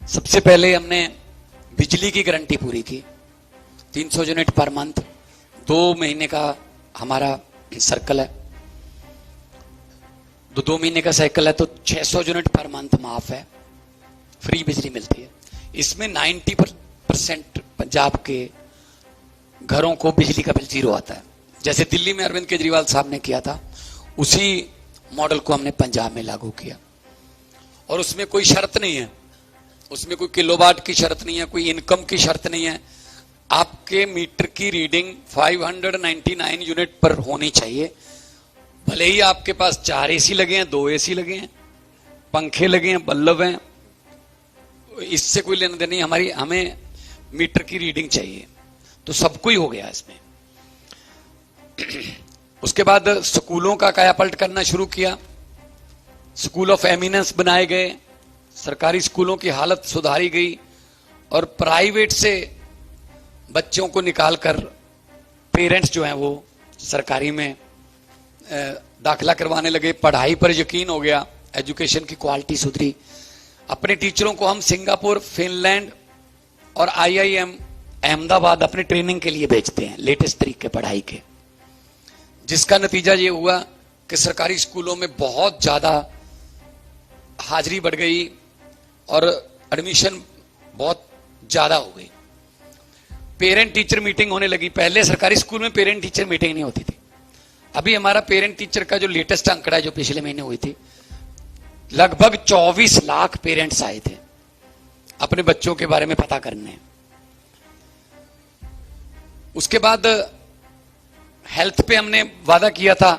सबसे पहले हमने बिजली की गारंटी पूरी की, 300 यूनिट पर मंथ, 2 महीने का हमारा सर्कल है, 2 महीने का साइकिल है तो 600 यूनिट पर मंथ माफ है, फ्री बिजली मिलती है। इसमें 90% पंजाब के घरों को बिजली का बिल 0 आता है। जैसे दिल्ली में अरविंद केजरीवाल साहब ने किया था, उसी मॉडल को हमने पंजाब में लागू किया। और उसमें कोई शर्त नहीं है, उसमें कोई किलोवाट की शर्त नहीं है, कोई इनकम की शर्त नहीं है। आपके मीटर की रीडिंग 599 यूनिट पर होनी चाहिए, भले ही आपके पास 4 एसी लगे हैं, 2 एसी लगे हैं, पंखे लगे हैं, बल्ब हैं, इससे कोई लेना देना नहीं। हमें मीटर की रीडिंग चाहिए, तो सबको ही हो गया इसमें। उसके बाद स्कूलों का कायापलट करना शुरू किया, स्कूल ऑफ एमिनेंस बनाए गए, सरकारी स्कूलों की हालत सुधारी गई और प्राइवेट से बच्चों को निकालकर पेरेंट्स जो हैं वो सरकारी में दाखिला करवाने लगे। पढ़ाई पर यकीन हो गया, एजुकेशन की क्वालिटी सुधरी। अपने टीचरों को हम सिंगापुर, फिनलैंड और IIM अहमदाबाद अपने ट्रेनिंग के लिए भेजते हैं, लेटेस्ट तरीके पढ़ाई के, जिसका नतीजा ये हुआ कि सरकारी स्कूलों में बहुत ज्यादा हाजिरी बढ़ गई और एडमिशन बहुत ज्यादा हो गई। पेरेंट टीचर मीटिंग होने लगी। पहले सरकारी स्कूल में पेरेंट टीचर मीटिंग नहीं होती थी। अभी हमारा पेरेंट टीचर का जो लेटेस्ट आंकड़ा है, जो पिछले महीने हुई थी, लगभग 24 लाख पेरेंट्स आए थे अपने बच्चों के बारे में पता करने। उसके बाद हेल्थ पे हमने वादा किया था,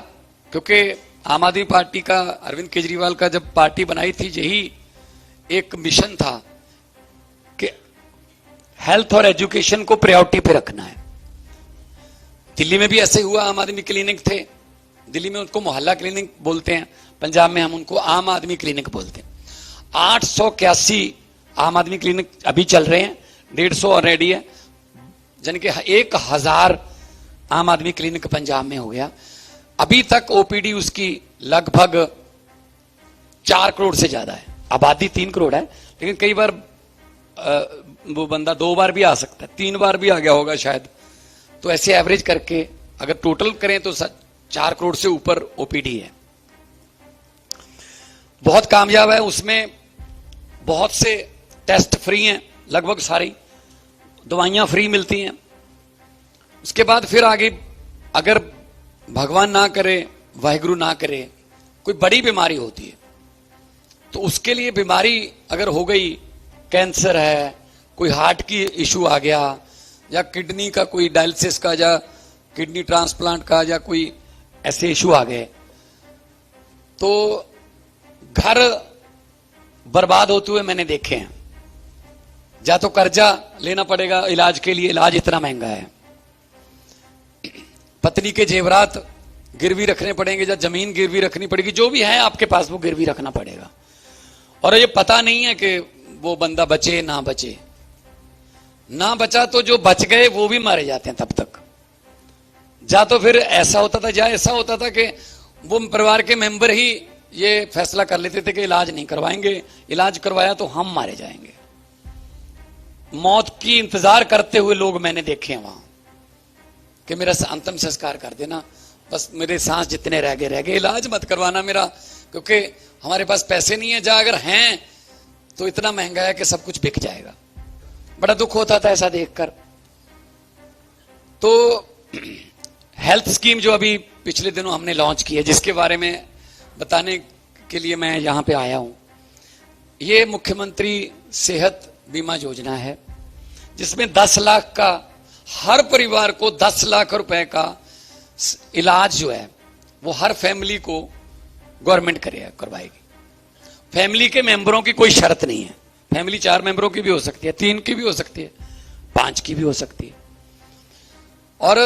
क्योंकि आम आदमी पार्टी का, अरविंद केजरीवाल का जब पार्टी बनाई थी, यही एक मिशन था कि हेल्थ और एजुकेशन को प्रायोरिटी पे रखना है। दिल्ली में भी ऐसे हुआ, आम आदमी क्लिनिक थे, दिल्ली में उनको मोहल्ला क्लिनिक बोलते हैं, पंजाब में हम उनको आम आदमी क्लिनिक बोलते हैं। 881 आम आदमी क्लिनिक अभी चल रहे हैं, 150 ऑलरेडी है, यानी कि 1000 आम आदमी क्लिनिक पंजाब में हो गया। अभी तक OPD उसकी लगभग 4 करोड़ से ज्यादा है, आबादी 3 करोड़ है, लेकिन कई बार वो बंदा 2 बार भी आ सकता है, 3 बार भी आ गया होगा शायद। तो ऐसे एवरेज करके अगर टोटल करें तो 4 करोड़ से ऊपर OPD है। बहुत कामयाब है, उसमें बहुत से टेस्ट फ्री हैं, लगभग सारी दवाइयां फ्री मिलती हैं। उसके बाद फिर आगे, अगर भगवान ना करे, वाहिगुरु ना करे, कोई बड़ी बीमारी होती है, तो उसके लिए बीमारी अगर हो गई, कैंसर है, कोई हार्ट की इशू आ गया, या किडनी का कोई डायलिसिस का, या किडनी ट्रांसप्लांट का, या कोई ऐसे इशू आ गए, तो घर बर्बाद होते हुए मैंने देखे हैं। या तो कर्जा लेना पड़ेगा इलाज के लिए, इलाज इतना महंगा है, पत्नी के जेवरात गिरवी रखने पड़ेंगे, या जमीन गिरवी रखनी पड़ेगी, जो भी है आपके पास वो गिरवी रखना पड़ेगा। और ये पता नहीं है कि वो बंदा बचे ना बचे, ना बचा तो जो बच गए वो भी मारे जाते हैं तब तक। या तो फिर ऐसा होता था, या ऐसा होता था कि वो परिवार के मेंबर ही ये फैसला कर लेते थे कि इलाज नहीं करवाएंगे, इलाज करवाया तो हम मारे जाएंगे। मौत की इंतजार करते हुए लोग मैंने देखे हैं वहां, कि मेरा अंतिम संस्कार कर देना, बस मेरे सांस जितने रह गए, इलाज मत करवाना मेरा, क्योंकि हमारे पास पैसे नहीं है, जहां अगर हैं तो इतना महंगा है कि सब कुछ बिक जाएगा। बड़ा दुख होता था ऐसा देखकर। तो हेल्थ स्कीम जो अभी पिछले दिनों हमने लॉन्च की है, जिसके बारे में बताने के लिए मैं यहां पे आया हूं, ये मुख्यमंत्री सेहत बीमा योजना है, जिसमें 10 लाख का, हर परिवार को 10 लाख रुपए का इलाज जो है वो हर फैमिली को गवर्नमेंट करवाएगी। फैमिली के मेंबरों की कोई शर्त नहीं है, फैमिली 4 मेंबरों की भी हो सकती है, 3 की भी हो सकती है, 5 की भी हो सकती है, और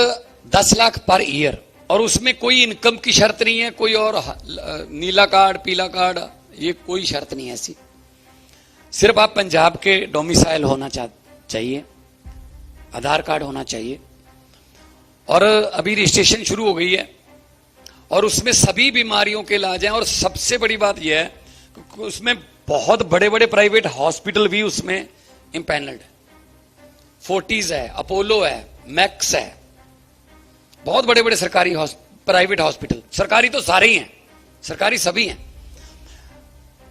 10 लाख पर ईयर। और उसमें कोई इनकम की शर्त नहीं है, कोई और नीला कार्ड, पीला कार्ड, ये कोई शर्त नहीं है ऐसी। सिर्फ आप पंजाब के डोमिसाइल होना चाहिए, आधार कार्ड होना चाहिए, और अभी रजिस्ट्रेशन शुरू हो गई है, और उसमें सभी बीमारियों के इलाज हैं। और सबसे बड़ी बात यह है उसमें बहुत बड़े बड़े प्राइवेट हॉस्पिटल भी उसमें इंपैनल्ड है। फोर्टीज है, अपोलो है, मैक्स है, बहुत बड़े बड़े सरकारी प्राइवेट हॉस्पिटल। सरकारी तो सारे ही हैं, सरकारी सभी हैं।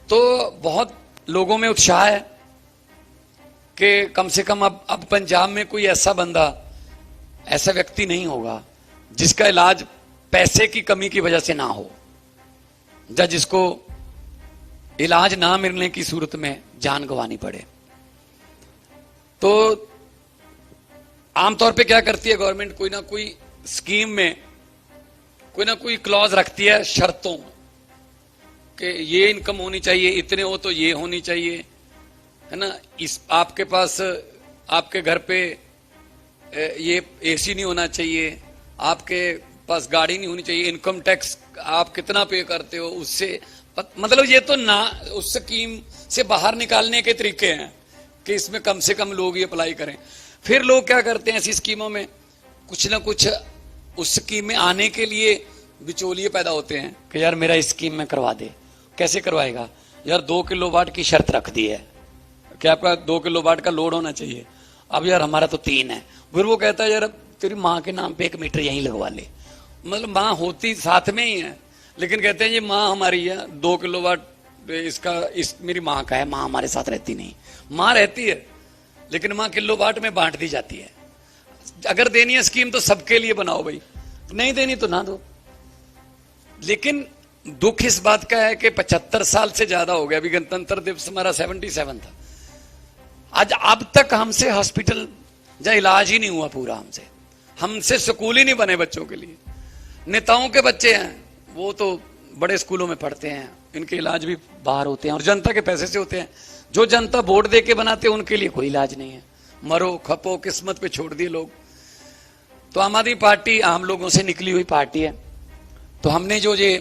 तो बहुत लोगों में उत्साह है कि कम से कम अब पंजाब में कोई ऐसा बंदा, ऐसा व्यक्ति नहीं होगा जिसका इलाज पैसे की कमी की वजह से ना हो, या जिसको इलाज ना मिलने की सूरत में जान गंवानी पड़े। तो आमतौर पे क्या करती है गवर्नमेंट, कोई ना कोई स्कीम में कोई ना कोई क्लॉज रखती है शर्तों कि ये इनकम होनी चाहिए, इतने हो तो ये होनी चाहिए, है ना। इस आपके पास, आपके घर पे ये एसी नहीं होना चाहिए, आपके पास गाड़ी नहीं होनी चाहिए, इनकम टैक्स आप कितना पे करते हो उससे, मतलब ये तो ना उस स्कीम से बाहर निकालने के तरीके हैं कि इसमें कम से कम लोग ये अप्लाई करें। फिर लोग क्या करते हैं ऐसी स्कीमों में, कुछ ना कुछ उस स्कीम में आने के लिए बिचौलिए पैदा होते हैं कि यार मेरा इस स्कीम में करवा दे। कैसे करवाएगा यार, 2 किलोवाट की शर्त रख दी है कि आपका 2 किलोवाट का लोड होना चाहिए। अब यार हमारा तो 3 है। फिर वो कहता है यार तेरी माँ के नाम पे 1 मीटर यहीं लगवा ले। मतलब माँ होती साथ में ही है, लेकिन कहते हैं ये माँ हमारी है, 2 किलोवाट इस मेरी माँ का है, माँ हमारे साथ रहती नहीं। माँ रहती है लेकिन माँ किलोवाट में बांट दी जाती है। अगर देनी है स्कीम तो सबके लिए बनाओ भाई, नहीं देनी तो ना दो। लेकिन दुख इस बात का है कि 75 साल से ज्यादा हो गया, अभी गणतंत्र दिवस हमारा 77 था, आज अब तक हमसे हॉस्पिटल या इलाज ही नहीं हुआ पूरा। हमसे स्कूल ही नहीं बने बच्चों के लिए। नेताओं के बच्चे हैं वो तो बड़े स्कूलों में पढ़ते हैं, इनके इलाज भी बाहर होते हैं और जनता के पैसे से होते हैं। जो जनता वोट दे के बनाते हैं उनके लिए कोई इलाज नहीं है, मरो खपो किस्मत पे छोड़ दिए लोग। तो आम आदमी पार्टी आम लोगों से निकली हुई पार्टी है। तो हमने जो ये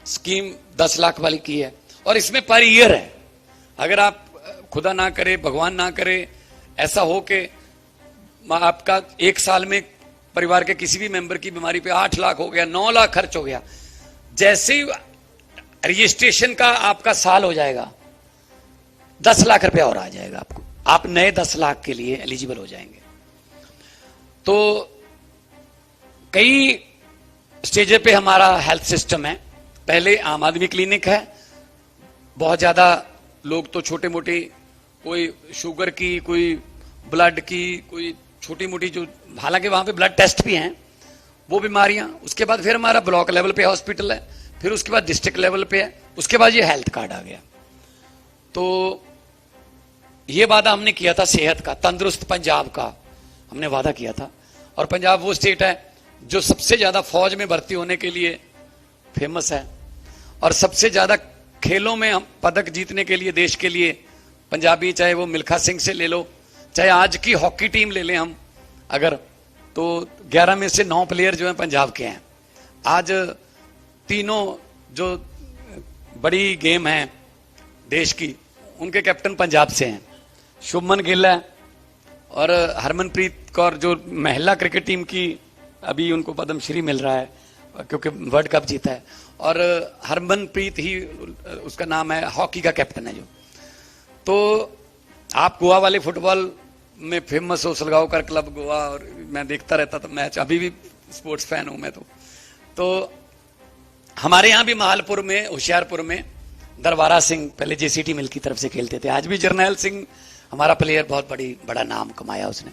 स्कीम 10 लाख वाली की है, और इसमें पर ईयर है, अगर आप खुदा ना करे भगवान ना करे ऐसा हो कि आपका 1 साल में परिवार के किसी भी मेंबर की बीमारी पे 8 लाख हो गया, 9 लाख खर्च हो गया, जैसे ही रजिस्ट्रेशन का आपका साल हो जाएगा 10 लाख रुपया और आ जाएगा आपको, आप नए 10 लाख के लिए एलिजिबल हो जाएंगे। तो कई स्टेज पे हमारा हेल्थ सिस्टम है। पहले आम आदमी क्लिनिक है, बहुत ज्यादा लोग तो छोटे मोटे, कोई शुगर की, कोई ब्लड की, कोई छोटी मोटी जो, हालांकि वहां पे ब्लड टेस्ट भी हैं, वो बीमारियां। उसके बाद फिर हमारा ब्लॉक लेवल पे हॉस्पिटल है, फिर उसके बाद डिस्ट्रिक्ट लेवल पे है, उसके बाद ये हेल्थ कार्ड आ गया। तो ये वादा हमने किया था सेहत का, तंदुरुस्त पंजाब का हमने वादा किया था। और पंजाब वो स्टेट है जो सबसे ज्यादा फौज में भर्ती होने के लिए फेमस है, और सबसे ज्यादा खेलों में हम पदक जीतने के लिए देश के लिए पंजाबी, चाहे वो मिल्खा सिंह से ले लो, चाहे आज की हॉकी टीम ले लें हम अगर, तो 11 में से 9 प्लेयर जो हैं पंजाब के हैं। आज तीनों जो बड़ी गेम है देश की उनके कैप्टन पंजाब से हैं। शुभमन गिल है और हरमनप्रीत कौर जो महिला क्रिकेट टीम की, अभी उनको पद्मश्री मिल रहा है क्योंकि वर्ल्ड कप जीता है, और हरमनप्रीत ही उसका नाम है, हॉकी का कैप्टन है जो। तो आप गोवा वाले फुटबॉल में फेमस हो, सलगांवकर क्लब गोवा, और मैं देखता रहता था मैच, अभी भी स्पोर्ट्स फैन हूं मैं। तो हमारे यहाँ भी महालपुर में, होशियारपुर में दरबारा सिंह पहले जेसीटी मिल की तरफ से खेलते थे, आज भी जर्नैल सिंह हमारा प्लेयर, बहुत बड़ा नाम कमाया उसने।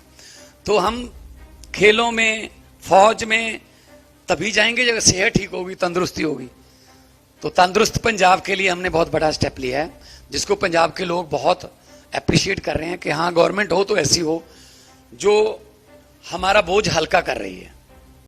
तो हम खेलों में, फौज में तभी जाएंगे जब सेहत ठीक होगी, तंदुरुस्ती होगी। तो तंदुरुस्त पंजाब के लिए हमने बहुत बड़ा स्टेप लिया है, जिसको पंजाब के लोग बहुत अप्रिशिएट कर रहे हैं कि हाँ गवर्नमेंट हो तो ऐसी हो जो हमारा बोझ हल्का कर रही है।